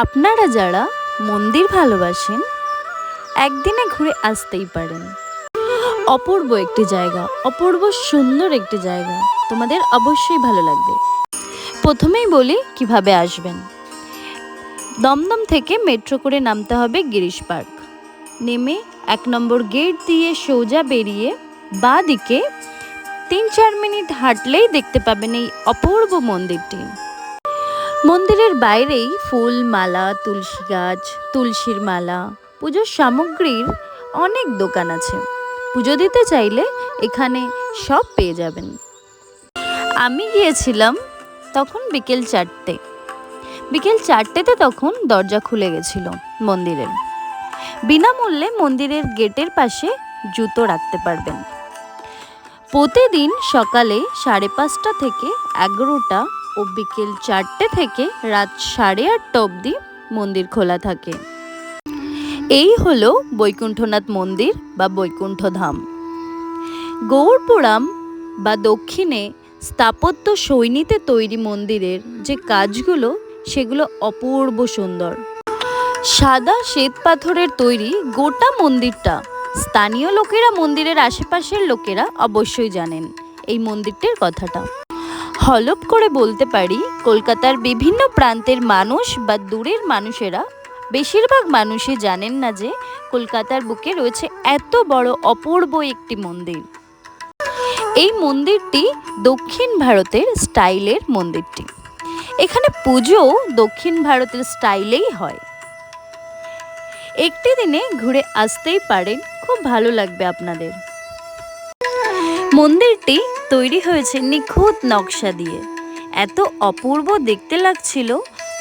আপনারা যারা মন্দির ভালোবাসেন একদিনে ঘুরে আসতেই পারেন। অপূর্ব একটি জায়গা, অপূর্ব সুন্দর একটি জায়গা, তোমাদের অবশ্যই ভালো লাগবে। প্রথমেই বলি কিভাবে আসবেন। দমদম থেকে মেট্রো করে নামতে হবে গিরিশ পার্ক। নেমে 1 নম্বর গেট দিয়ে সোজা বেরিয়ে বাঁ দিকে 3-4 মিনিট হাঁটলেই দেখতে পাবেন এই অপূর্ব মন্দিরটি। মন্দিরের বাইরেই ফুল, মালা, তুলসী গাছ, তুলসীর মালা, পুজোর সামগ্রীর অনেক দোকান আছে। পুজো দিতে চাইলে এখানে সব পেয়ে যাবেন। আমি গিয়েছিলাম তখন বিকেল 4টে। বিকেল 4টেতে তখন দরজা খুলে গেছিল মন্দিরের। বিনামূল্যে মন্দিরের গেটের পাশে জুতো রাখতে পারবেন। প্রতিদিন সকালে 5:30 থেকে 11টা ও বিকেল 4টে থেকে রাত 8:30 অবধি মন্দির খোলা থাকে। এই হলো বৈকুণ্ঠনাথ মন্দির বা বৈকুণ্ঠ ধাম। গৌড়পুরাম বা দক্ষিণে স্থাপত্য শৈলীতে তৈরি মন্দিরের যে কাজগুলো সেগুলো অপূর্ব সুন্দর। সাদা শ্বেত পাথরের তৈরি গোটা মন্দিরটা। স্থানীয় লোকেরা, মন্দিরের আশেপাশের লোকেরা অবশ্যই জানেন এই মন্দিরটির কথাটা। হলপ করে বলতে পারি কলকাতার বিভিন্ন প্রান্তের মানুষ বা দূরের মানুষেরা, বেশিরভাগ মানুষই জানেন না যে কলকাতার বুকে রয়েছে এত বড় অপূর্ব একটি মন্দির। এই মন্দিরটি দক্ষিণ ভারতের স্টাইলের মন্দিরটি। এখানে পুজো দক্ষিণ ভারতের স্টাইলেই হয়। একটি দিনে ঘুরে আসতেই পারেন, খুব ভালো লাগবে আপনাদের। মন্দিরটি তৈরি হয়েছে নিখুঁত নকশা দিয়ে। এত অপূর্ব দেখতে লাগছিল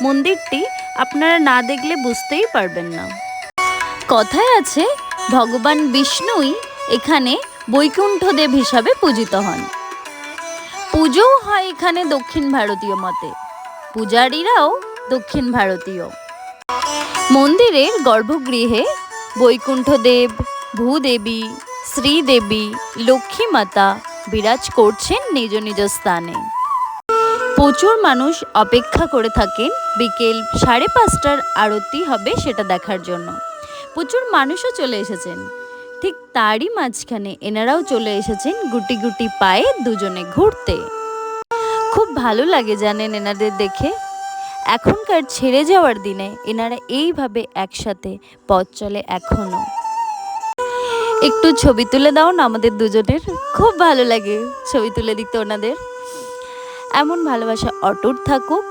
মন্দিরটি, আপনারা না দেখলে বুঝতেই পারবেন না। কথায় আছে ভগবান বিষ্ণুই এখানে বৈকুণ্ঠদেব হিসাবে পূজিত হন। পুজোও হয় এখানে দক্ষিণ ভারতীয় মতে, পূজারীরাও দক্ষিণ ভারতীয়। মন্দিরের গর্ভগৃহে বৈকুণ্ঠদেব, ভূদেবী, শ্রীদেবী, লক্ষ্মী মাতা বিরাজ করছেন নিজ নিজ স্থানে। প্রচুর মানুষ অপেক্ষা করে থাকেন বিকেল 5:30টার আরতি হবে সেটা দেখার জন্য। প্রচুর মানুষও চলে এসেছেন। ঠিক তারই মাঝখানে এনারাও চলে এসেছেন গুটি গুটি পায়ে দুজনে ঘুরতে। খুব ভালো লাগে জানেন এনাদের দেখে। এখনকার ছেড়ে যাওয়ার দিনে এনারা এইভাবে একসাথে পথ চলে এখনো। একটু ছবি তুলে দাও না আমাদের দুজনের, খুব ভালো লাগে ছবি তুলে দিতে ওনাদের। এমন ভালোবাসা অটুট থাকুক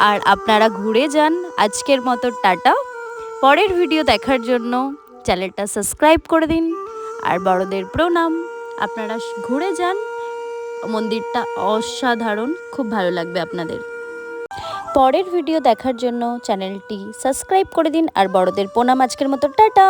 আর আপনারা ঘুরে যান। আজকের মতো টাটা। পরের ভিডিও দেখার জন্য চ্যানেলটা সাবস্ক্রাইব করে দিন আর বড়দের প্রণাম। আপনারা ঘুরে যান, মন্দিরটা অসাধারণ, খুব ভালো লাগবে আপনাদের। পরের ভিডিও দেখার জন্য চ্যানেলটি সাবস্ক্রাইব করে দিন আর বড়দের প্রণাম। আজকের মতো টাটা।